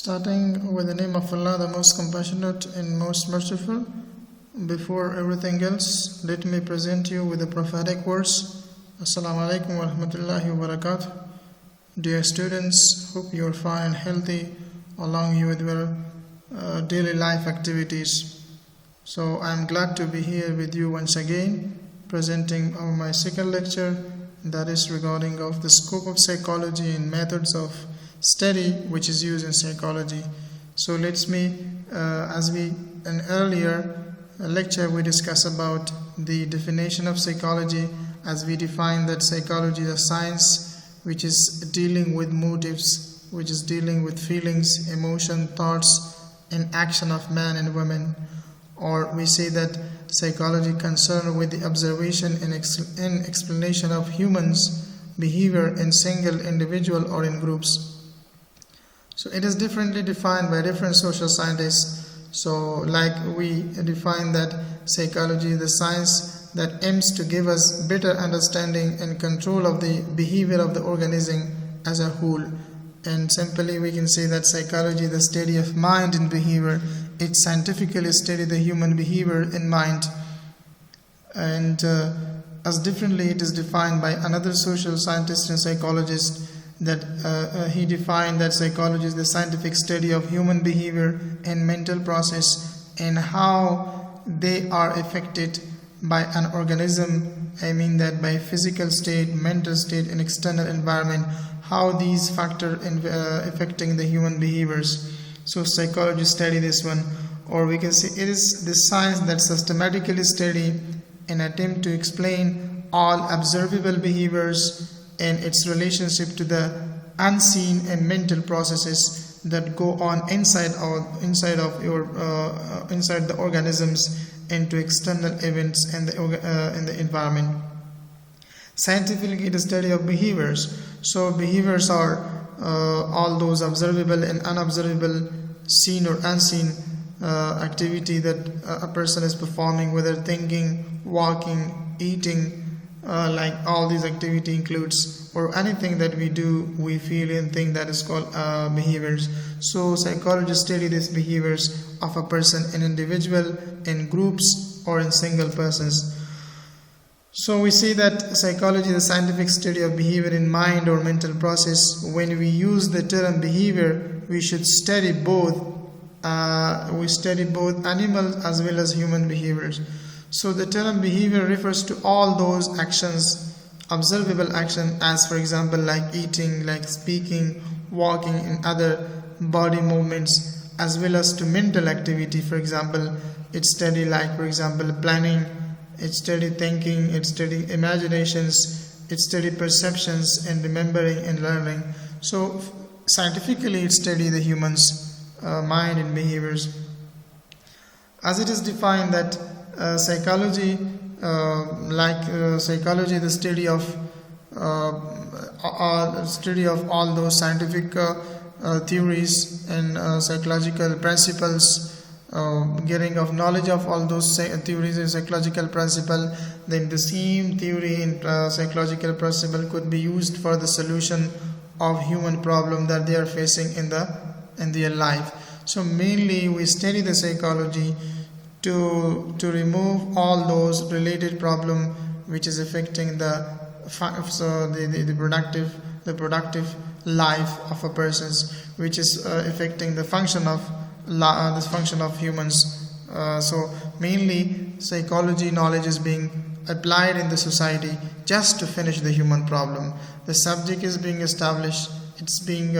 Starting with the name of Allah, the most compassionate and most merciful. Before everything else, let me present you with the prophetic words. Assalamu alaikum wa rahmatullahi wa barakatuh. Dear students, hope you are fine and healthy along with your daily life activities. So I am glad to be here with you once again, presenting my second lecture, that is regarding of the scope of psychology and methods of study which is used in psychology. So as we in earlier lecture we discussed about the definition of psychology, as we define that psychology is a science which is dealing with motives, which is dealing with feelings, emotion, thoughts and action of man and women. Or we say that psychology concerned with the observation and explanation of humans' behavior in single individual or in groups. So it is differently defined by different social scientists. So like we define that psychology is the science that aims to give us better understanding and control of the behavior of the organism as a whole. And simply we can say that psychology is the study of mind and behavior. It scientifically studies the human behavior and mind. And as differently it is defined by another social scientist and psychologist, that he defined that psychology is the scientific study of human behavior and mental process and how they are affected by an organism. I mean that by physical state, mental state and external environment, how these factor in affecting the human behaviors. So psychology study this one, or we can say it is the science that systematically study and attempt to explain all observable behaviors and its relationship to the unseen and mental processes that go on inside the organisms and to external events in the environment. Scientifically, it is study of behaviors. So behaviors are all those observable and unobservable, seen or unseen activity that a person is performing, whether thinking, walking, eating, like all these activity includes, or anything that we do, we feel and think, that is called behaviors. So psychologists study these behaviors of a person, in individual, in groups or in single persons. So we see that psychology is a scientific study of behavior in mind or mental process. When we use the term behavior, we should study both. We study both animal as well as human behaviors. So the term behavior refers to all those actions, observable action, as for example like eating, like speaking, walking and other body movements, as well as to mental activity. For example, it study like for example planning, it study thinking, it study imaginations, it study perceptions and remembering and learning. So scientifically it study the humans' mind and behaviors. As it is defined that psychology, psychology, the study of all those scientific theories and psychological principles, getting of knowledge of all those theories and psychological principle. Then the same theory and psychological principle could be used for the solution of human problem that they are facing in their life. So mainly we study the psychology to remove all those related problem which is affecting the productive life of a person's, which is affecting the function of humans. So mainly psychology knowledge is being applied in the society just to finish the human problem. The subject is being established, it's being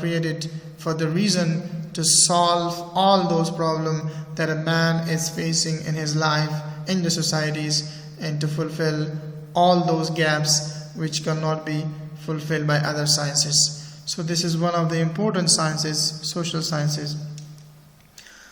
created for the reason to solve all those problems that a man is facing in his life, in the societies, and to fulfill all those gaps which cannot be fulfilled by other sciences. So this is one of the important sciences, social sciences.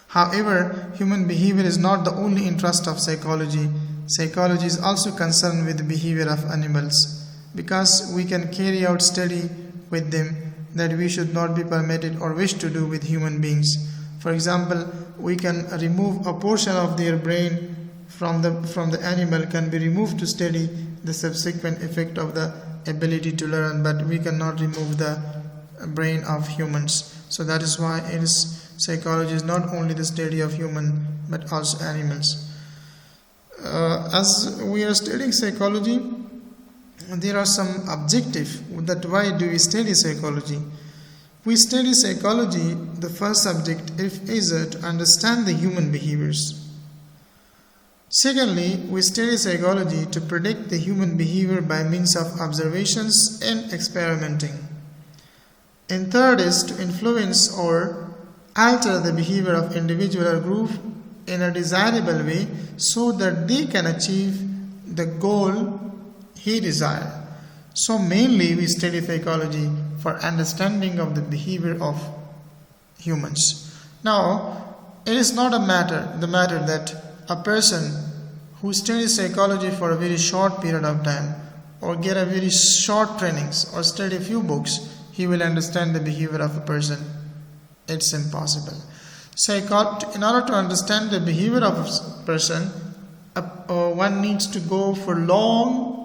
However, human behavior is not the only interest of psychology. Psychology is also concerned with the behavior of animals, because we can carry out study with them that we should not be permitted or wish to do with human beings. For example, we can remove a portion of their brain from the animal, can be removed to study the subsequent effect of the ability to learn, but we cannot remove the brain of humans. So that is why psychology is not only the study of human but also animals. As we are studying psychology, there are some objectives that why do we study psychology. We study psychology, the first objective is to understand the human behaviors. Secondly, we study psychology to predict the human behavior by means of observations and experimenting. And third is to influence or alter the behavior of individual or group in a desirable way so that they can achieve the goal he desires. So mainly we study psychology for understanding of the behavior of humans. Now, it is not the matter that a person who studies psychology for a very short period of time or get a very short trainings or study a few books, he will understand the behavior of a person. It's impossible. In order to understand the behavior of a person, one needs to go for long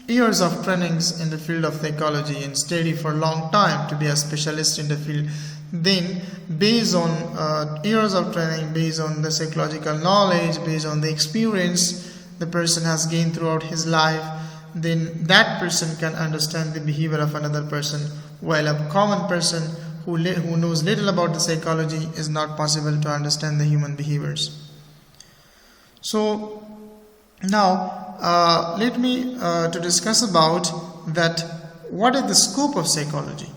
years of trainings in the field of psychology and study for a long time to be a specialist in the field. Then, based on years of training, based on the psychological knowledge, based on the experience the person has gained throughout his life, then that person can understand the behavior of another person, while a common person who knows little about the psychology is not possible to understand the human behaviors. So now let me to discuss about that what is the scope of psychology.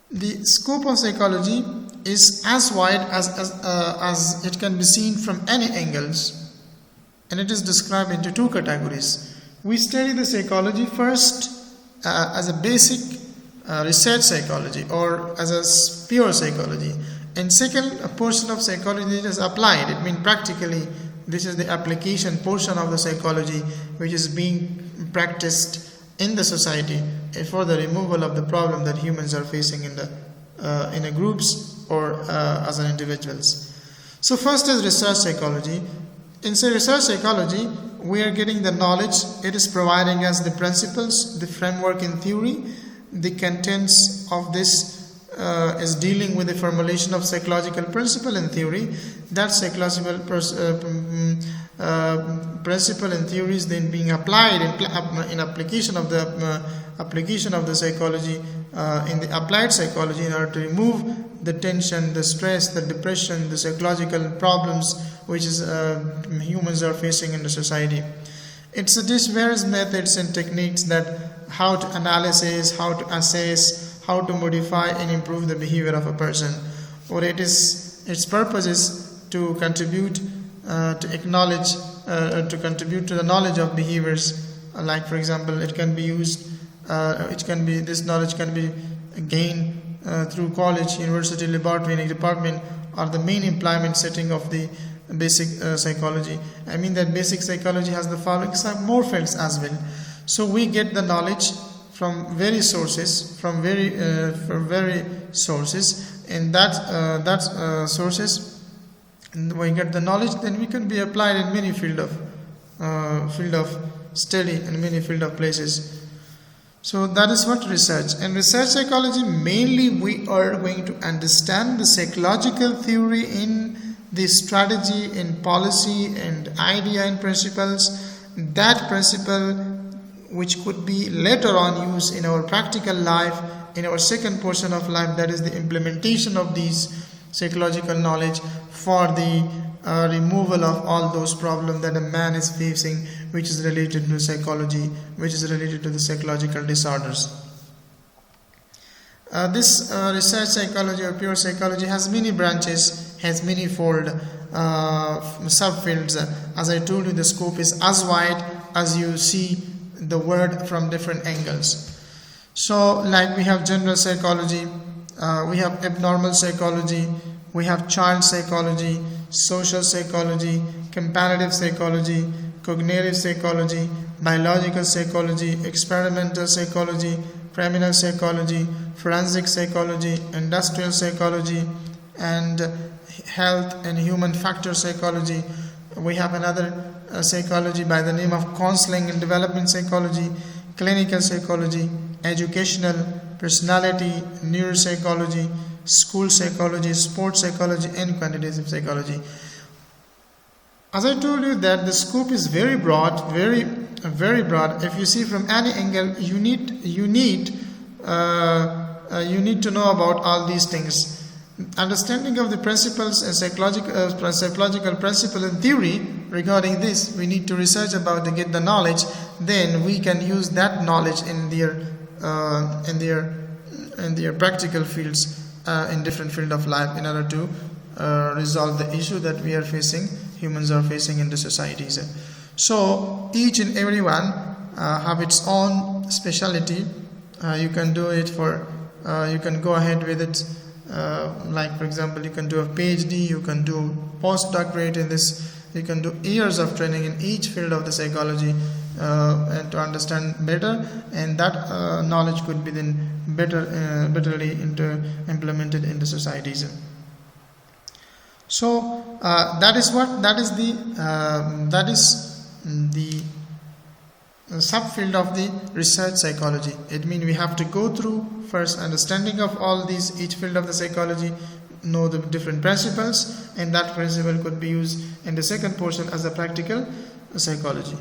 The scope of psychology is as wide as it can be seen from any angles, and it is described into two categories. We study the psychology first as a basic research psychology or as a pure psychology, and second, a portion of psychology is applied. It means practically this is the application portion of the psychology which is being practiced in the society for the removal of the problem that humans are facing in the groups or as an individuals. So first is research psychology. In research psychology, we are getting the knowledge. It is providing us the principles, the framework in theory. The contents of this is dealing with the formulation of psychological principle and theory. That psychological principle and theory is then being applied in application of the psychology in the applied psychology in order to remove the tension, the stress, the depression, the psychological problems which is humans are facing in the society. It suggests various methods and techniques that how to analyze, how to assess, how to modify and improve the behavior of a person. Or its purpose is to contribute to acknowledge, to contribute to the knowledge of behaviors. Like for example, it can be used. This knowledge can be gained through college, university, laboratory, and department are the main employment setting of the basic psychology. I mean that basic psychology has the following more fields as well. So we get the knowledge from various sources, from very sources, and that sources we get the knowledge. Then we can be applied in many field of study and many field of places. So that is what research. In research psychology, mainly we are going to understand the psychological theory in the strategy and policy and idea and principles. That principle which could be later on used in our practical life, in our second portion of life, that is the implementation of these psychological knowledge for the removal of all those problems that a man is facing, which is related to psychology, which is related to the psychological disorders. This research psychology or pure psychology has many branches, has many fold subfields. As I told you, the scope is as wide as you see the word from different angles. So like we have general psychology, we have abnormal psychology, we have child psychology, social psychology, comparative psychology, cognitive psychology, biological psychology, experimental psychology, criminal psychology, forensic psychology, industrial psychology, and health and human factor psychology. We have another psychology by the name of counseling and development psychology, clinical psychology, educational, personality, neuropsychology, school psychology, sports psychology, and quantitative psychology. As I told you that the scope is very broad, very broad. If you see from any angle, you need to know about all these things. Understanding of the principles and psychological principle and theory regarding this, we need to research about to get the knowledge. Then we can use that knowledge in their practical fields, in different field of life, in order to resolve the issue that we are facing, humans are facing in the societies. So each and every one have its own specialty. You can do it for you can go ahead with it, like for example, you can do a PhD, you can do postdoctorate in this, you can do years of training in each field of the psychology, and to understand better, and that knowledge could be then betterly implemented in the societies. So that is the subfield of the research psychology. It means we have to go through first understanding of all these, each field of the psychology, know the different principles, and that principle could be used in the second portion as a practical psychology.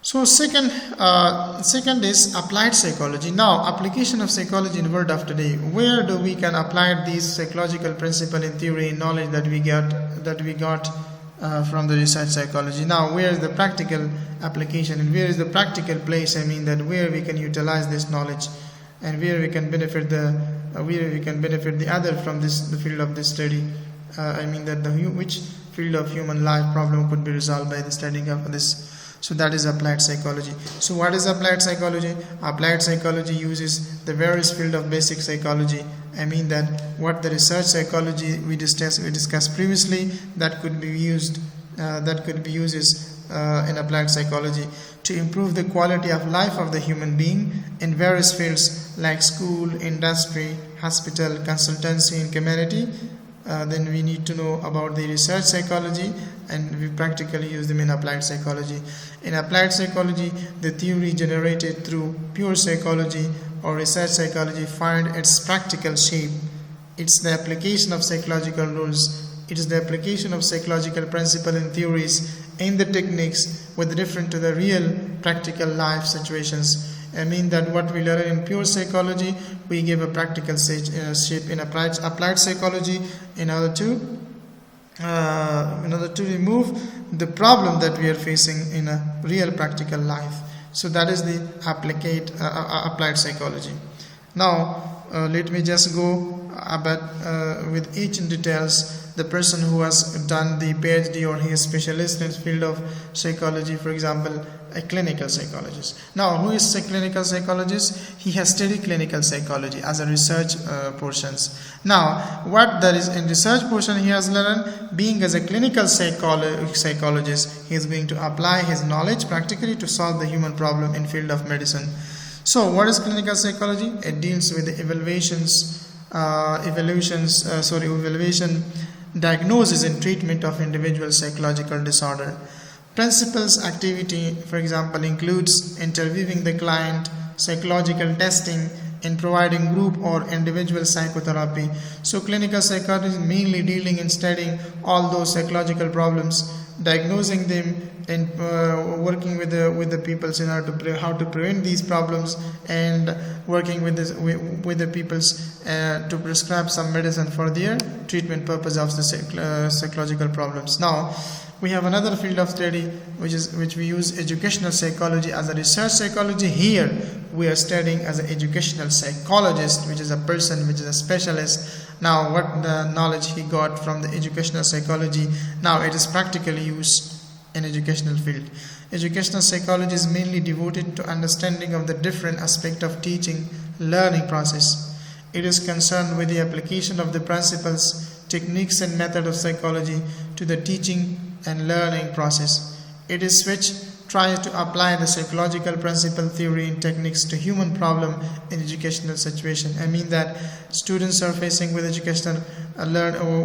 So second is applied psychology. Now, application of psychology in world of today. Where do we can apply these psychological principle in theory and knowledge that we got from the research psychology? Now, where is the practical application and where is the practical place? I mean that where we can utilize this knowledge and where we can benefit the other from the field of this study. I mean that which field of human life problem could be resolved by the studying of this. So that is applied psychology. So what is applied psychology? Applied psychology uses the various field of basic psychology. I mean that what the research psychology we discussed previously, that could be used in applied psychology to improve the quality of life of the human being in various fields like school, industry, hospital, consultancy, and community. Then we need to know about the research psychology, and we practically use them in applied psychology. In applied psychology, the theory generated through pure psychology or research psychology find its practical shape. It's the application of psychological rules. It is the application of psychological principles and theories in the techniques with different to the real practical life situations. I mean that what we learn in pure psychology, we give a practical shape in applied psychology in order to remove the problem that we are facing in a real practical life. So that is the applied psychology. Now let me just go about with each in details. The person who has done the PhD or he is specialist in the field of psychology, for example, a clinical psychologist. Now, who is a clinical psychologist? He has studied clinical psychology as a research portions. Now, what there is in research portion, he has learned being as a clinical psychologist, he is going to apply his knowledge practically to solve the human problem in field of medicine. So, what is clinical psychology? It deals with the evaluation, diagnosis and treatment of individual psychological disorder. Principles activity, for example, includes interviewing the client, psychological testing, and providing group or individual psychotherapy. So clinical psychology is mainly dealing in studying all those psychological problems, diagnosing them, and working with the peoples in order to how to prevent these problems, and working with the peoples to prescribe some medicine for their treatment purpose of the psychological problems. Now we have another field of study which we use educational psychology as a research psychology. Here we are studying as an educational psychologist, which is a person which is a specialist. Now what the knowledge he got from the educational psychology, now it is practically used in educational field. Educational psychology is mainly devoted to understanding of the different aspect of teaching learning process. It is concerned with the application of the principles, techniques and method of psychology to the teaching and learning process. It is which tries to apply the psychological principle, theory and techniques to human problem in educational situation. I mean that students are facing with educational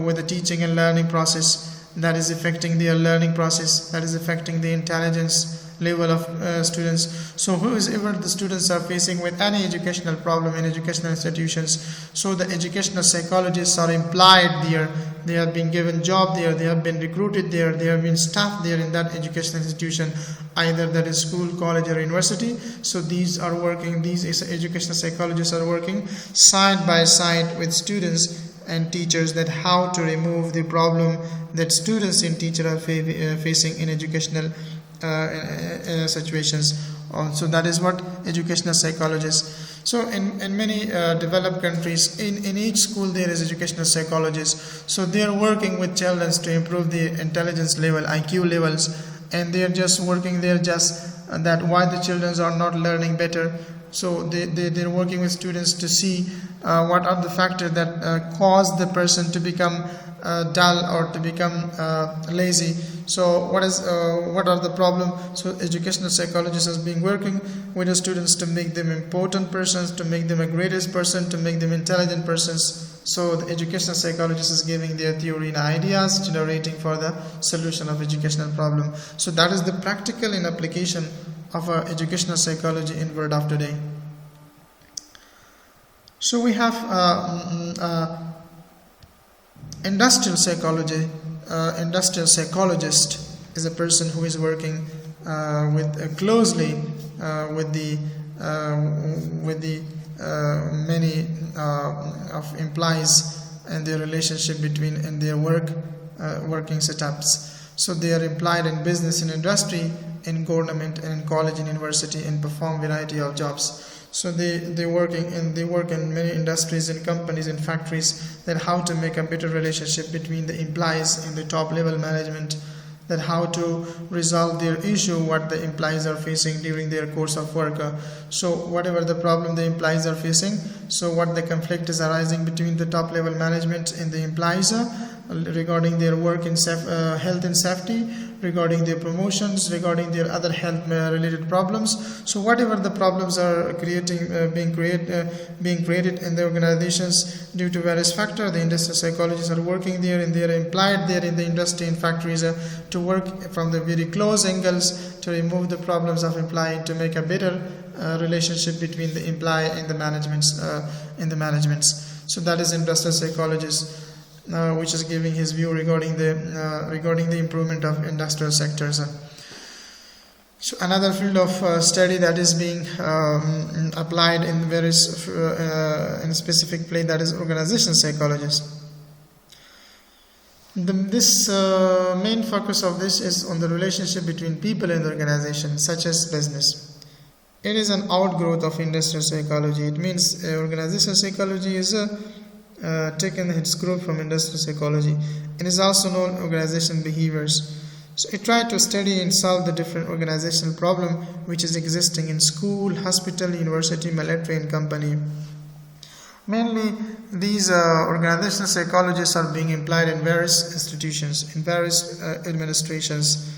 with the teaching and learning process that is affecting their learning process, that is affecting the intelligence, level of students. So whoever the students are facing with any educational problem in educational institutions, so the educational psychologists are employed there. They have been given job there, they have been recruited there, they have been staffed there in that educational institution, either that is school, college or university. So these educational psychologists are working side by side with students and teachers, that how to remove the problem that students and teachers are facing in educational situations. So that is what educational psychologists. So in many developed countries, in each school there is educational psychologists. So they are working with children to improve the intelligence level, IQ levels, and they are just working there that why the children are not learning better. So they're working with students to see what are the factors that cause the person to become dull or to become lazy. So what are the problems? So educational psychologists has been working with the students to make them important persons, to make them a greatest person, to make them intelligent persons. So the educational psychologist is giving their theory and ideas, generating for the solution of educational problem. So that is the practical in application of educational psychology in world of today. So we have industrial psychology. Industrial psychologist is a person who is working closely with the many of employees and their relationship between and their working setups. So they are employed in business and industry, in government and in college and university, and perform variety of jobs. So they work in many industries and companies and factories, that how to make a better relationship between the employees and the top level management, that how to resolve their issue, what the employees are facing during their course of work. So whatever the problem the employees are facing, so what the conflict is arising between the top level management and the employees regarding their work in health and safety, regarding their promotions, regarding their other health related problems. So whatever the problems are being created in the organizations due to various factors, the industrial psychologists are working there, and they are employed there in the industry and factories to work from the very close angles to remove the problems of employee, to make a better relationship between the employee and the managements. So that is industrial psychologist, which is giving his view regarding the improvement of industrial sectors. So another field of study that is being applied in various in a specific place, that is organizational psychologist. This main focus of this is on the relationship between people and organization, such as business. It is an outgrowth of industrial psychology. It means organizational psychology is taken its group from industrial psychology, and is also known organizational behaviors. So it tried to study and solve the different organizational problem which is existing in school, hospital, university, military, and company. Mainly, these organizational psychologists are being employed in various institutions, in various administrations,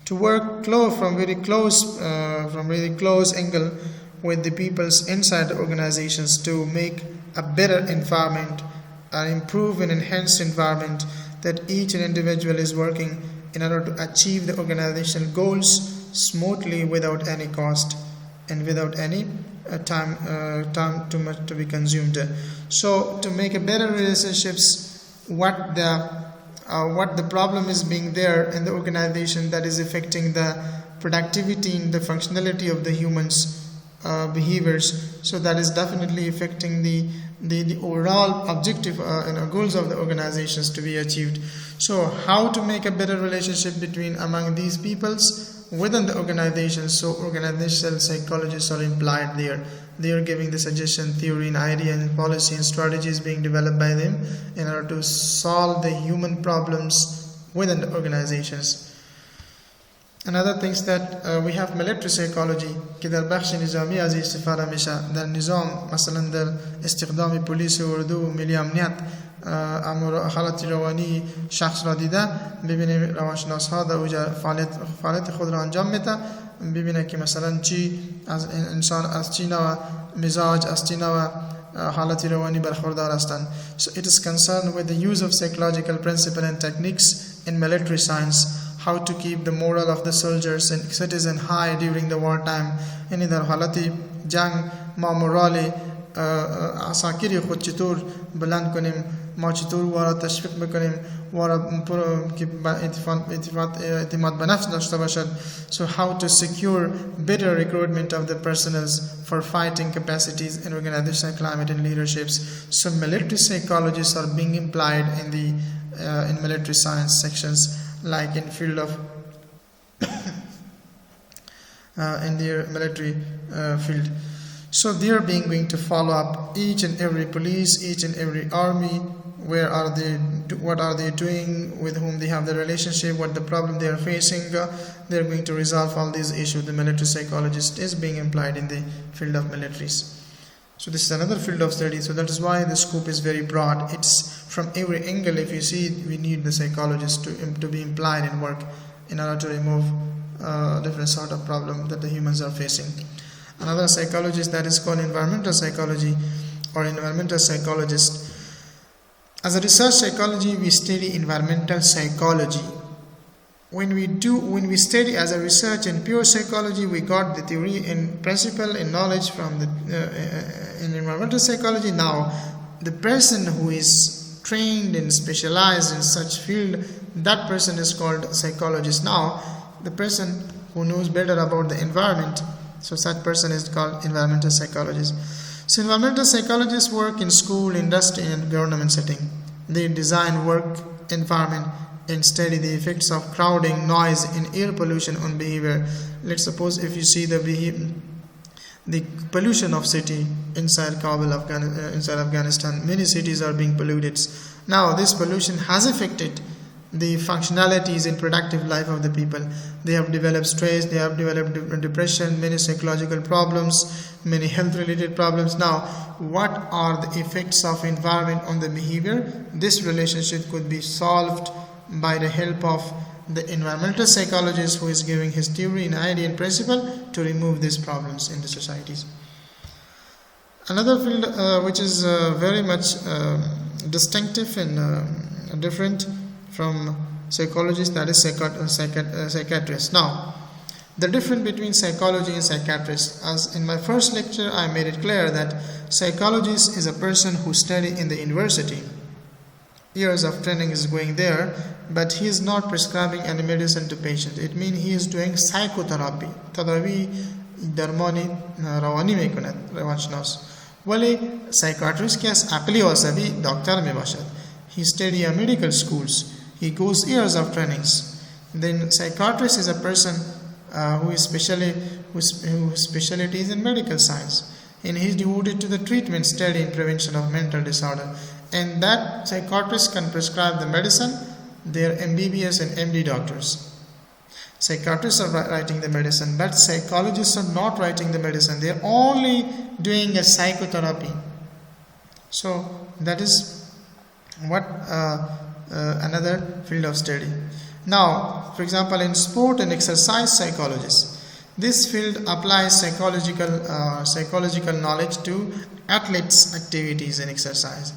to work from very close angle with the peoples inside the organizations, to make a better environment, an improved and enhanced environment that each individual is working in order to achieve the organizational goals smoothly, without any cost and without any time too much to be consumed. So to make a better relationships, what the problem is being there in the organization that is affecting the productivity and the functionality of the humans behaviors, so that is definitely affecting the overall objective and goals of the organizations to be achieved. So how to make a better relationship among these peoples within the organization. So organizational psychologists are implied there. They are giving the suggestion, theory and idea and policy and strategies being developed by them in order to solve the human problems within the organizations. Another things that we have military psychology که در بخش نظامی از استفاده میشه در نظام، مثلا در استخدام پلیس و اردو و ملی امنیت حالت روانی شخص را دیده، ببینیم روانشناس ها در اوجا فعالیت خود را انجام میده، ببینه که مثلا چی از انسان از چی نوع مزاج از چی نوع حالت روانی برخوردار هستند. So it is concerned with the use of psychological principles and techniques in military science. how to keep the morale of the soldiers and citizen high during the wartime. In در حالت جنگ ما morale عساکری خود چطور بلند کنیم، ما چطور وارا تشویق بکنیم، وارا که اعتماد به نفس داشته باشد. So how to secure better recruitment of the personals for fighting capacities in organizational climate and leaderships. So military psychologists are being implied in the in military science sections, like in field of in their military field. So they are going to follow up each and every police, each and every army. Where are they? What are they doing? With whom they have the relationship? What the problem they are facing? They are going to resolve all these issues. The military psychologist is being employed in the field of militaries. So this is another field of study. So that is why the scope is very broad. It's from every angle. If you see, we need the psychologist to be implied in work in order to remove different sort of problem that the humans are facing. Another psychologist that is called environmental psychology or environmental psychologist. As a research psychology, we study environmental psychology. When we study as a research in pure psychology, we got the theory and principle and knowledge from the in environmental psychology. Now, the person who is trained and specialized in such field, that person is called psychologist. Now, the person who knows better about the environment, so such person is called environmental psychologist. So environmental psychologists work in school, industry and government setting. They design work environment and study the effects of crowding, noise and air pollution on behavior. Let's suppose if you see the pollution of city inside Kabul, inside Afghanistan, many cities are being polluted. Now this pollution has affected the functionalities in productive life of the people. They have developed stress, they have developed depression, many psychological problems, many health related problems. Now, what are the effects of environment on the behavior? This relationship could be solved by the help of the environmental psychologist who is giving his theory and idea and principle to remove these problems in the societies. Another field which is very much distinctive and different from psychologists, that is psychiatrists. Now, the difference between psychology and psychiatrist, as in my first lecture I made it clear that psychologist is a person who study in the university. Years of training is going there, but he is not prescribing any medicine to patients. It means he is doing psychotherapy. تداوی درمانی روانی میکند روانشناس. ولی psychiatrist که از عقلی و عصبی دکتر میباشد. He study in medical schools. He goes years of trainings. Then psychiatrist is a person whose specialty is in medical science, and he is devoted to the treatment, study and prevention of mental disorder. And that psychiatrist can prescribe the medicine. They are MBBS and MD doctors. Psychiatrists are writing the medicine, but psychologists are not writing the medicine. They are only doing a psychotherapy. So that is what another field of study. Now, for example, in sport and exercise psychologists, this field applies psychological knowledge to athletes' activities and exercise.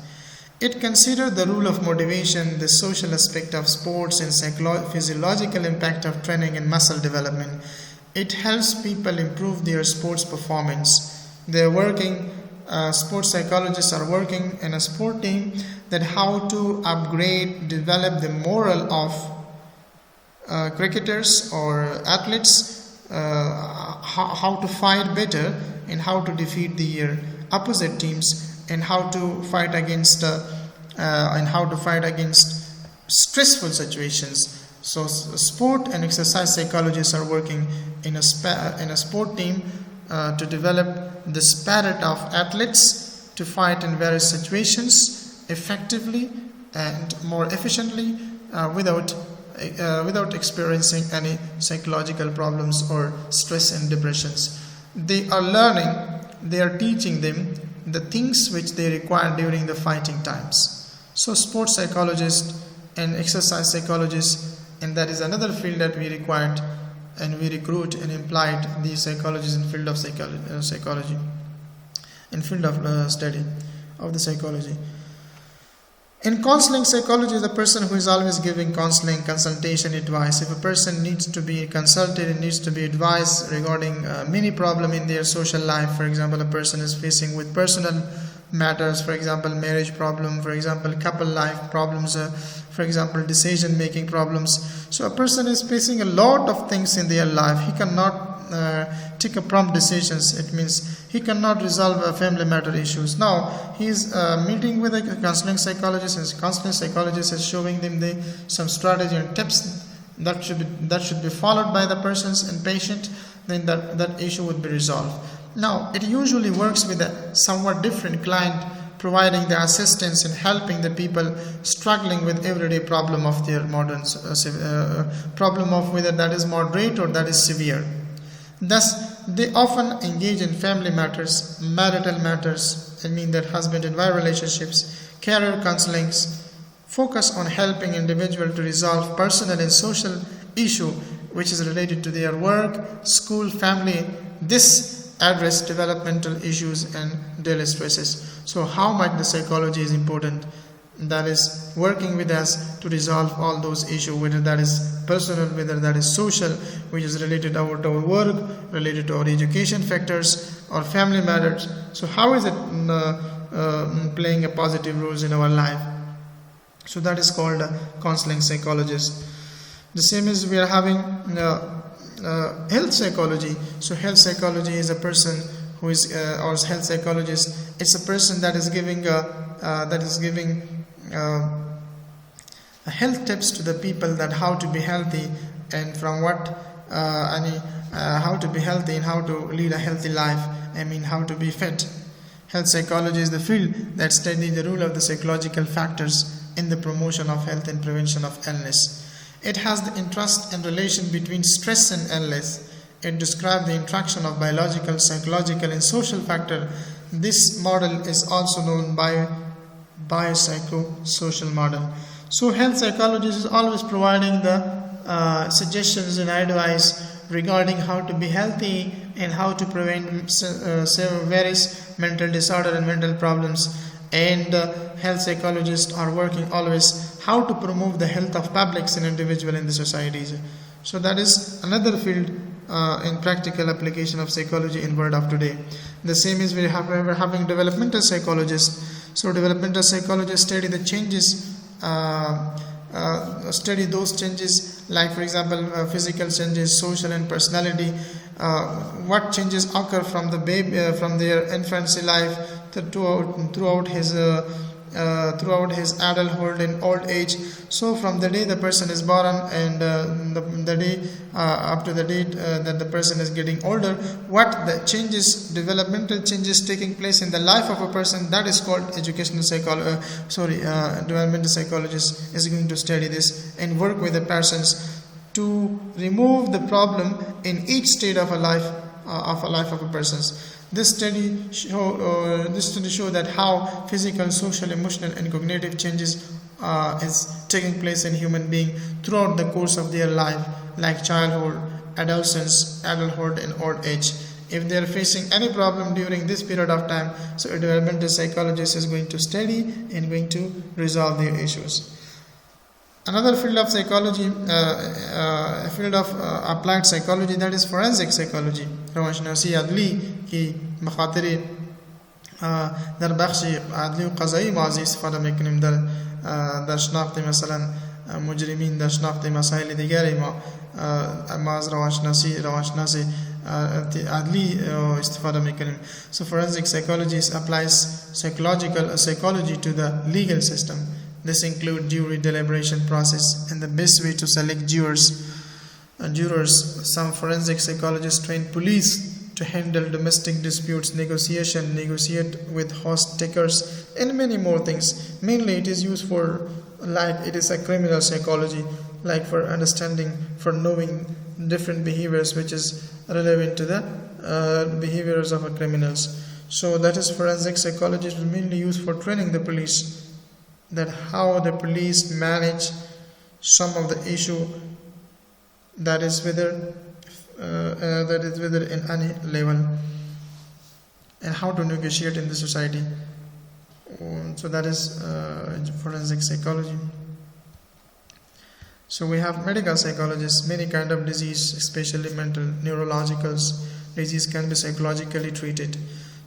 It considers the role of motivation, the social aspect of sports, and physiological impact of training and muscle development. It helps people improve their sports performance. They are working. Sports psychologists are working in a sport team that how to upgrade, develop the moral of cricketers or athletes, how to fight better and how to defeat the opposite teams, and how to fight against stressful situations. So sport and exercise psychologists are working in a sport team to develop the spirit of athletes to fight in various situations effectively and more efficiently without experiencing any psychological problems or stress and depressions. They are learning, they are teaching them the things which they require during the fighting times. So sports psychologists and exercise psychologists, and that is another field that we required and we recruit and employed these psychologists in field of psychology, in field of study of the psychology. In counseling psychology, the person who is always giving counseling, consultation, advice. If a person needs to be consulted and needs to be advised regarding many problem in their social life, for example, a person is facing with personal matters, for example, marriage problem, for example, couple life problems, for example, decision making problems. So a person is facing a lot of things in their life. He cannot take a prompt decisions. It means he cannot resolve family matter issues. Now he is meeting with a counseling psychologist, and counseling psychologist is showing them some strategy and tips that should be followed by the persons and patient. Then that issue would be resolved. Now it usually works with a somewhat different client, providing the assistance and helping the people struggling with everyday problem of their modern problem of whether that is moderate or that is severe. Thus, they often engage in family matters, marital matters, that husband and wife relationships, career counselings, focus on helping individual to resolve personal and social issue which is related to their work, school, family. This address developmental issues and daily stresses. So how much the psychology is important, that is working with us to resolve all those issues, whether that is personal, whether that is social, which is related to our work, related to our education factors or family matters. So how is it playing a positive role in our life? So that is called a counseling psychologist. The same as we are having health psychology. So health psychology is a person who is or health psychologist. It's a person that is giving health tips to the people, that how to be healthy and from what how to be healthy and how to lead a healthy life. How to be fit. Health psychology is the field that studies the role of the psychological factors in the promotion of health and prevention of illness. It has the interest and relation between stress and illness. It describes the interaction of biological, psychological, and social factors. This model is also known by biopsychosocial model. So health psychologist is always providing the suggestions and advice regarding how to be healthy and how to prevent various mental disorder and mental problems. And health psychologists are working always how to promote the health of publics and individual in the societies. So that is another field in practical application of psychology in world of today. The same is we're having developmental psychologists. So developmental psychologists study the changes, study those changes, like for example physical changes, social and personality, what changes occur from the baby, from their infancy life throughout his adulthood and old age. So from the day the person is born and the day up to the date that the person is getting older, what the changes, developmental changes taking place in the life of a person, that is called developmental psychologist is going to study this and work with the persons to remove the problem in each state of a life of a person's. This study show that how physical, social, emotional, and cognitive changes is taking place in human being throughout the course of their life, like childhood, adolescence, adulthood, and old age. If they are facing any problem during this period of time, so a developmental psychologist is going to study and going to resolve their issues. Another field of psychology, field of applied psychology, that is forensic psychology. روانشناسی عدلی کی بخاطر در بخش عدلی و قضایی ماضی استفاده میکنیم در شناخت مثلا مجرمین، در شناخت مسائل دیگری ما از روانشناسی عدلی استفاده میکنیم. So forensic psychology applies psychology to the legal system. This includes jury deliberation process and the best way to select jurors. Some forensic psychologists train police to handle domestic disputes, negotiate with host takers, and many more things. Mainly it is used for, like it is a criminal psychology, like for understanding, for knowing different behaviors which is relevant to the behaviors of criminals. So that is forensic psychology is mainly used for training the police, that how the police manage some of the issue that is whether in any level, and how to negotiate in the society. So that is forensic psychology. So we have medical psychologists. Many kind of disease, especially mental, neurological disease, can be psychologically treated.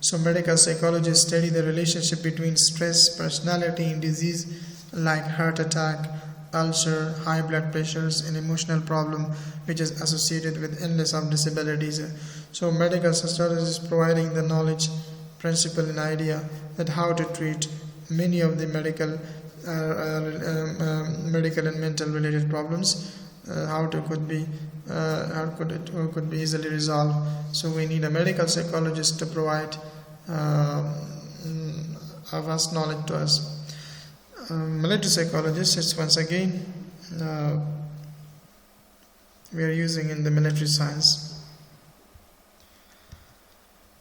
So medical psychologists study the relationship between stress, personality, and disease like heart attack, ulcer, high blood pressures, and emotional problem, which is associated with illness of disabilities. So medical psychologists providing the knowledge, principle, and idea that how to treat many of the medical and mental related problems, how could be easily resolved. So we need a medical psychologist to provide vast knowledge to us. Military psychologists, it's once again we are using in the military science.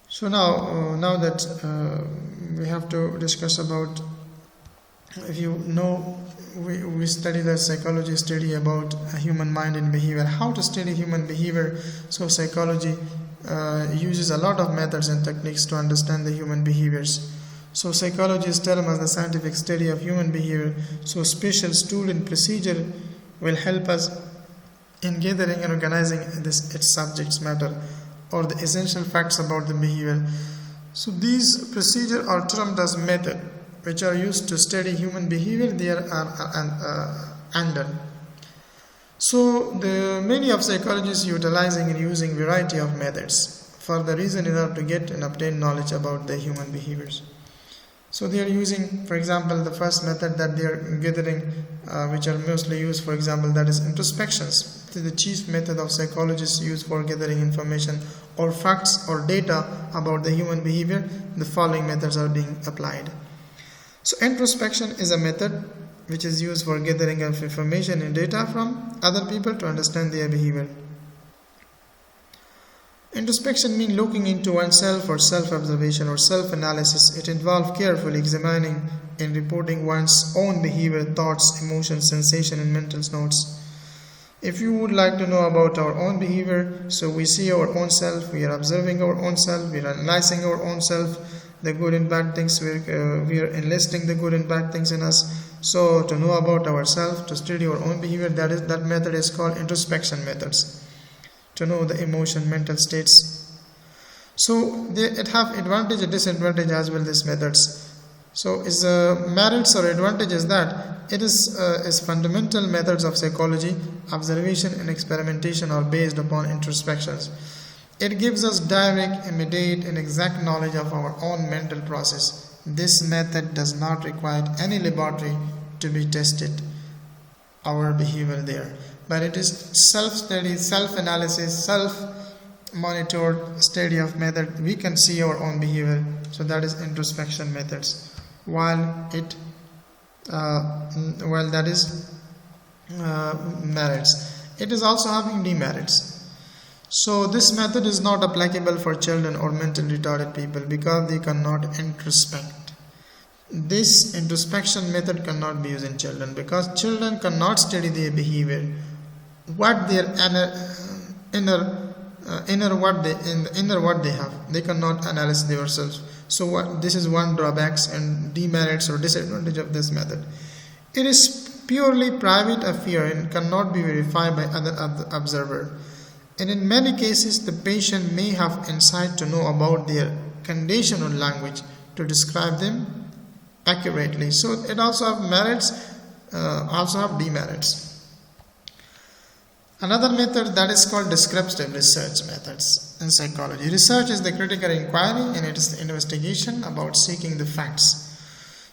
So now that we have to discuss about, if you know, we study the psychology study about human mind and behavior, how to study human behavior. So psychology uses a lot of methods and techniques to understand the human behaviors. So psychologists tell us the scientific study of human behavior. So special tool and procedure will help us in gathering and organizing its subjects matter or the essential facts about the behavior. So these procedures are termed as method, which are used to study human behavior. There are under. So many of psychologists utilizing and using variety of methods for the reason in order to get and obtain knowledge about the human behaviors. So they are using, for example, the first method that they are gathering, which are mostly used, for example, that is introspections. It is the chief method of psychologists use for gathering information or facts or data about the human behavior. The following methods are being applied. So introspection is a method which is used for gathering of information and data from other people to understand their behavior. Introspection means looking into oneself or self-observation or self-analysis. It involves carefully examining and reporting one's own behavior, thoughts, emotions, sensations, and mental notes. If you would like to know about our own behavior, so we see our own self, we are observing our own self, we are analyzing our own self, the good and bad things, we are enlisting the good and bad things in us. So to know about ourselves, to study our own behavior, that method is called introspection methods. To know the emotion, mental states. So it have advantage and disadvantage as well, these methods. So its merits or advantages that it is fundamental methods of psychology. Observation and experimentation are based upon introspections. It gives us direct, immediate, and exact knowledge of our own mental process. This method does not require any laboratory to be tested our behavior there, but it is self-study, self-analysis, self-monitored study of method. We can see our own behavior. So that is introspection methods. While that is merits, it is also having demerits. So this method is not applicable for children or mentally retarded people because they cannot introspect. This introspection method cannot be used in children because children cannot study their behavior, what their inner what they have. They cannot analyze themselves. So this is one drawbacks and demerits or disadvantage of this method. It is purely private affair and cannot be verified by other observer. And in many cases, the patient may have insight to know about their condition or language to describe them accurately. So it also have merits, also have demerits. Another method that is called descriptive research methods in psychology. Research is the critical inquiry and it is the investigation about seeking the facts.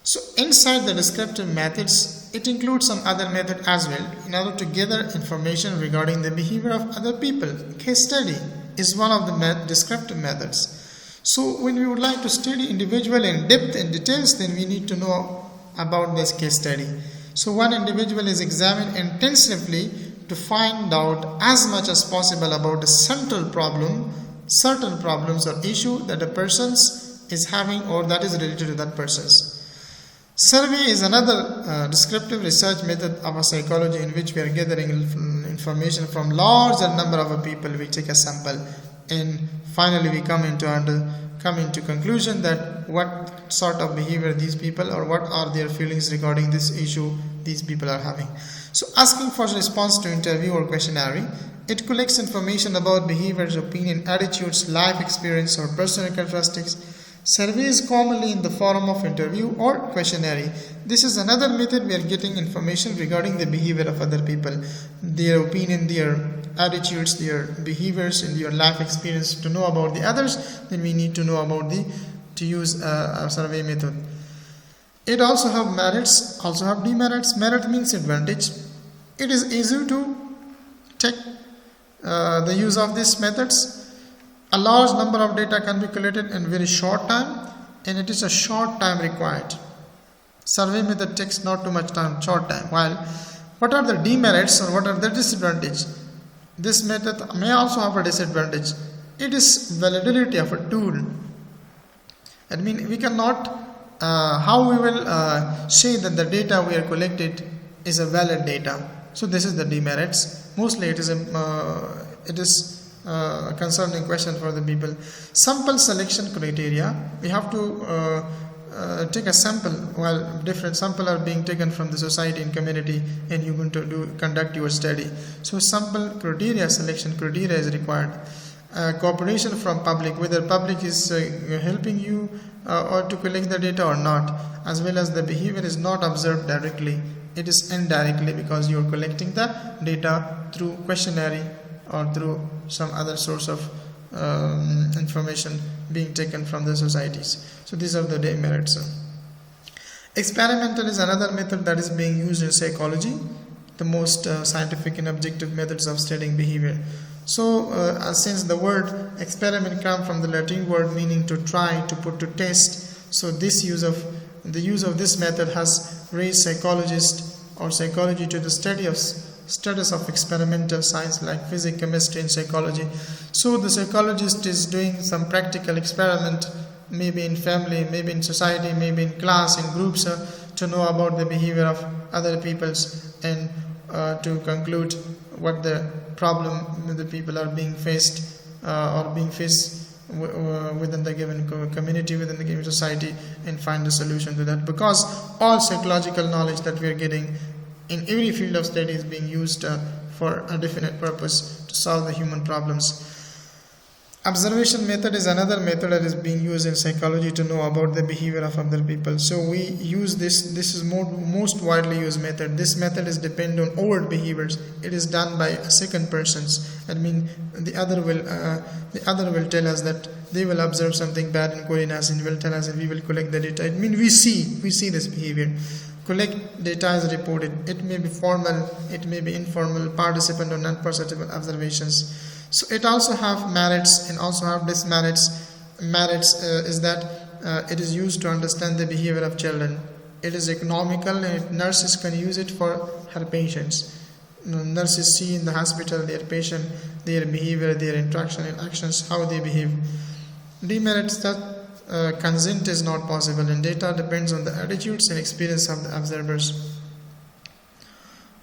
So inside the descriptive methods, it includes some other method as well in order to gather information regarding the behavior of other people. Case study is one of the descriptive methods. So when we would like to study individual in depth and details, then we need to know about this case study. So one individual is examined intensively to find out as much as possible about the certain problems or issue that a person is having or that is related to that person's. Survey is another descriptive research method of a psychology in which we are gathering information from larger number of people. We take a sample and finally we come into come into conclusion that what sort of behavior these people or what are their feelings regarding this issue these people are having. So asking for response to interview or questionnaire, it collects information about behaviors, opinion, attitudes, life experience or personal characteristics. Survey is commonly in the form of interview or questionnaire. This is another method we are getting information regarding the behavior of other people, their opinion, their attitudes, their behaviors, and their life experience. To know about the others, then we need to know about to use a survey method. It also have merits, also have demerits. Merit means advantage. It is easy to take the use of these methods. A large number of data can be collected in very short time, and it is a short time required. Survey method takes not too much time, short time. While what are the demerits or what are the disadvantages? This method may also have a disadvantage. It is validity of a tool. I mean, we cannot how we will say that the data we are collected is a valid data. So this is the demerits. Mostly it is a concerning question for the people. Sample selection criteria. We have to take a sample. While different sample are being taken from the society and community, and you're going to conduct your study. So sample criteria, selection criteria is required. Cooperation from public, whether public is helping you or to collect the data or not, as well as the behavior is not observed directly, it is indirectly because you are collecting the data through questionnaire or through some other source of information being taken from the societies. So these are the demerits. Experimental is another method that is being used in psychology, the most scientific and objective methods of studying behavior. So since the word experiment comes from the Latin word meaning to try, to put to test, so the use of this method has raised psychologists or psychology to the studies of experimental science like physics, chemistry, and psychology. So the psychologist is doing some practical experiment, maybe in family, maybe in society, maybe in class, in groups, to know about the behavior of other peoples and to conclude what the problem the people are being faced or being faced within the given community, within the given society, and find a solution to that. Because all psychological knowledge that we are getting in every field of study is being used for a definite purpose to solve the human problems. Observation method is another method that is being used in psychology to know about the behavior of other people. So we use this is most widely used method. This method is dependent on overt behaviors. It is done by a second persons. I mean, the other will tell us that they will observe something bad in Koreans and will tell us, and we will collect the data. I mean, we see this behavior. Collect data is reported. It may be formal, it may be informal, participant or non-perceptible observations. So it also have merits and also have demerits. Merits is that it is used to understand the behavior of children. It is economical, and nurses can use it for her patients. Nurses see in the hospital their patient, their behavior, their interaction and actions, how they behave. Demerits that consent is not possible, and data depends on the attitudes and experience of the observers.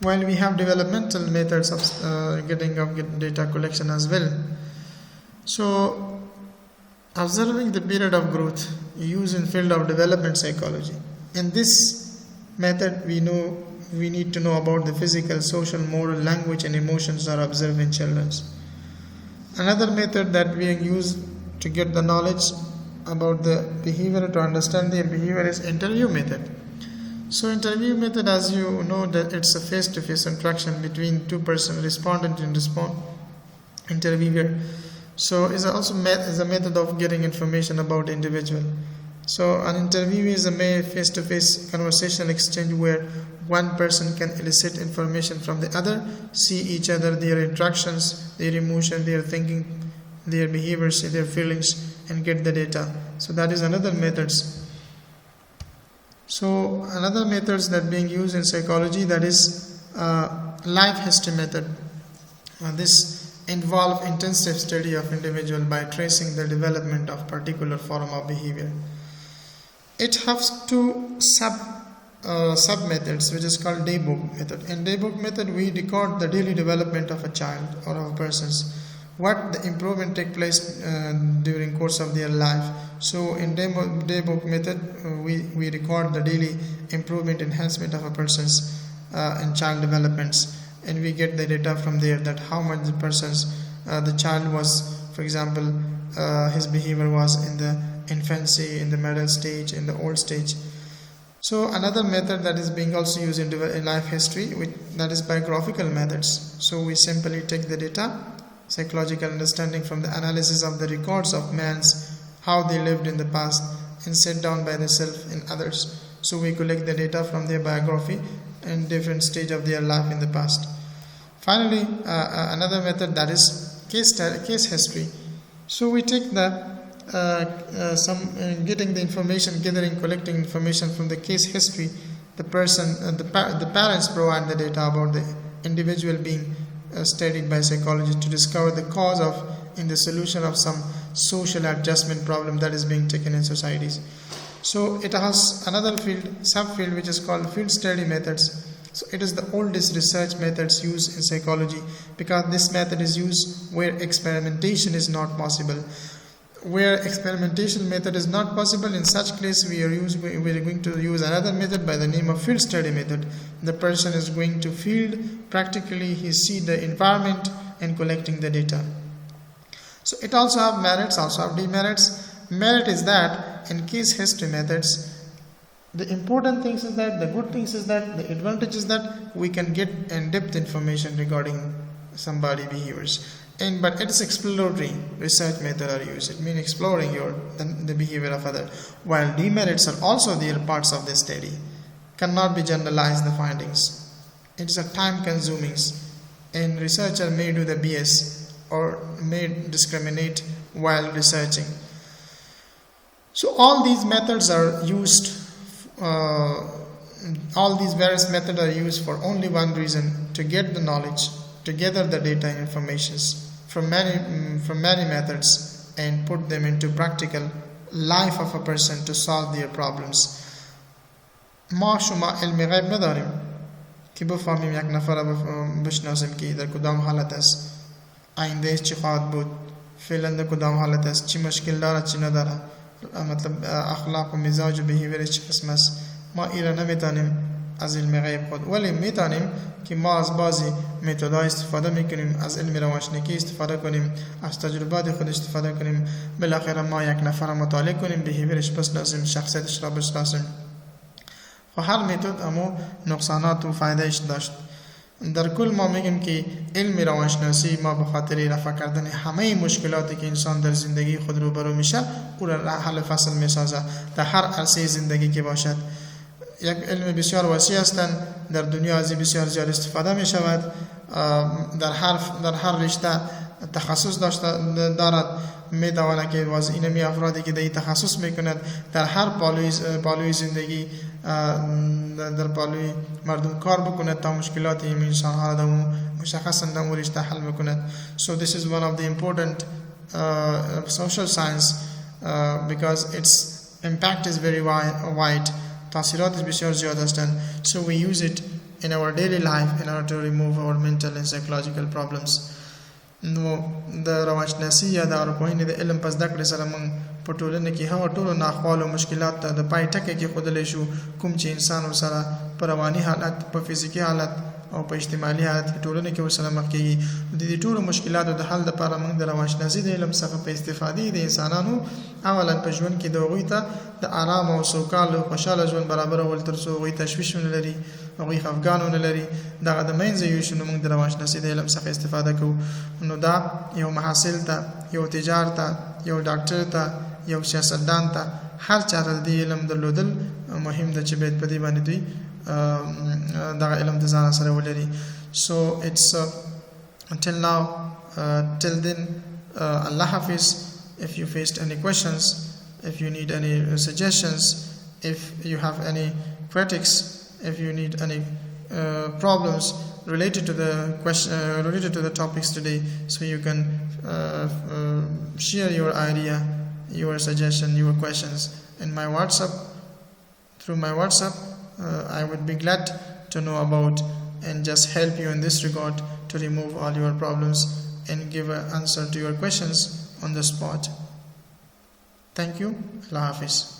While we have developmental methods of getting data collection as well. So observing the period of growth used in field of development psychology. In this method we need to know about the physical, social, moral, language and emotions are observed in children. Another method that we use to get the knowledge about the behavior, to understand their behavior, is interview method. So interview method, as you know, that it's a face-to-face interaction between two persons, respondent and interviewer. So is also a method of getting information about individual. So an interview is a face-to-face conversational exchange where one person can elicit information from the other, see each other, their interactions, their emotion, their thinking, their behaviors, their feelings, and get the data. So that is another methods. So another methods that being used in psychology, that is life history method. This involve intensive study of individual by tracing the development of particular form of behavior. It has two sub methods, which is called daybook method. In daybook method, we record the daily development of a child or of persons. what the improvement take place during course of their life. So in daybook method, we record the daily improvement enhancement of a person's and child developments, and we get the data from there that how much the child was, for example, his behavior was in the infancy, in the middle stage, in the old stage. So another method that is being also used in life history, that is biographical methods. So we simply take the data, psychological understanding from the analysis of the records of man's, how they lived in the past, and set down by themselves and others. So we collect the data from their biography and different stage of their life in the past. Finally, another method, that is case history. So we take the collecting information from the case history. The parents provide the data about the individual being studied by psychologists to discover the cause of in the solution of some social adjustment problem that is being taken in societies. So it has another subfield which is called field study methods. So it is the oldest research methods used in psychology, because this method is used where experimentation is not possible. Where experimentation method is not possible, in such case we are going to use another method by the name of field study method. The person is going to field, practically he see the environment and collecting the data. So it also have merits, also have demerits. Merit is that in case history methods, the important things is that, the good things is that, the advantage is that we can get in-depth information regarding somebody behaviors. But it is exploratory research method are used. It means exploring the behavior of other. While demerits are also there parts of the study, cannot be generalized the findings. It is a time consuming, and researcher may do the BS or may discriminate while researching. So all these methods are used. All these various methods are used for only one reason: to get the knowledge, to gather the data and informations from many methods and put them into practical life of a person to solve their problems. ما شما علم غیب نداریم که بفهمیم یک نفر بشناسیم که در کدام حالت است، آیندهش چی خواهد بود، فعلا در کدام حالت است، چی مشکل داره چی نداره، مطلب اخلاق و مزاج و بیهیویرش چی قسم است. ما ایرا نمیتونیم از علم غیب خود، ولی میتونیم که ما از بعضی متدهای استفاده میکنیم، از علم روانشناسی استفاده کنیم، از تجربات خود استفاده کنیم، بالاخره ما یک نفر مطالعه کنیم، بیهیویرش بشناسیم، شخصیتش را بشناسیم. و هر متد اما نقصانات و فایدهش داشت. در کل ما میگیم که علم روانشناسی ما به خاطر رفع کردن همه مشکلاتی که انسان در زندگی خود روبرو میشه او را حل فصل میسازه در هر عرصه زندگی که باشد. یک علم بسیار وسیع هستند، در دنیا از بسیار زیاد استفاده می شود، در هر رشته تخصص دارد، می تواند که واز اینمی افرادی که در تخصص می کند در هر پالوی زندگی در پالوی مردم کار بکند تا مشکلات این انسان ها را مشخصا در رشته حل بکند. So this is one of the important social science because its impact is very wide. تاثیراتش بسیار زیاد هستند. So we use it in our daily life in order to remove our mental and psychological problems. نو د روانشناسی یا د اروپايي د علم پس دکړې سره موږ په ټولنه کې هغه ټولو ناخوالو او مشکلات ته د پای ټکی کې خودلې شو کوم چې انسان سره په رواني حالت، په فزیکي حالت او په اجتماعي حالت کې ټولنه کې وسره مخ کېږي. د دې ټولو مشکلاتو د حل لپاره موږ د روانشناسی د علم څخه په استفادې د انسانانو اولا په ژوند کې د هغوی ته د آرام او سوکال او خوشاله ژوند برابرول ترڅو هغوی تشویش ونه لري، هغوی خفګان ونه لري. دغه د منځه یوشو موږ د روانشناسی د علم څخه استفاده کوو. نو دا یو محصل ته، یو تجار ته، یو ډاکټر ته، یو سیاستدان ته، هر چاته د علم درلودل مهم ده چې باید په دې باندې دوی دغه علم د ځان سره ولري. So it's until now, till then, Allah Hafiz. If you faced any questions, if you need any suggestions, if you have any critics, if you need any problems related to the question, related to the topics today, so you can share your idea, your suggestion, your questions in my WhatsApp. Through my WhatsApp, I would be glad to know about and just help you in this regard to remove all your problems and give an answer to your questions on the spot. Thank you. Allah Hafiz.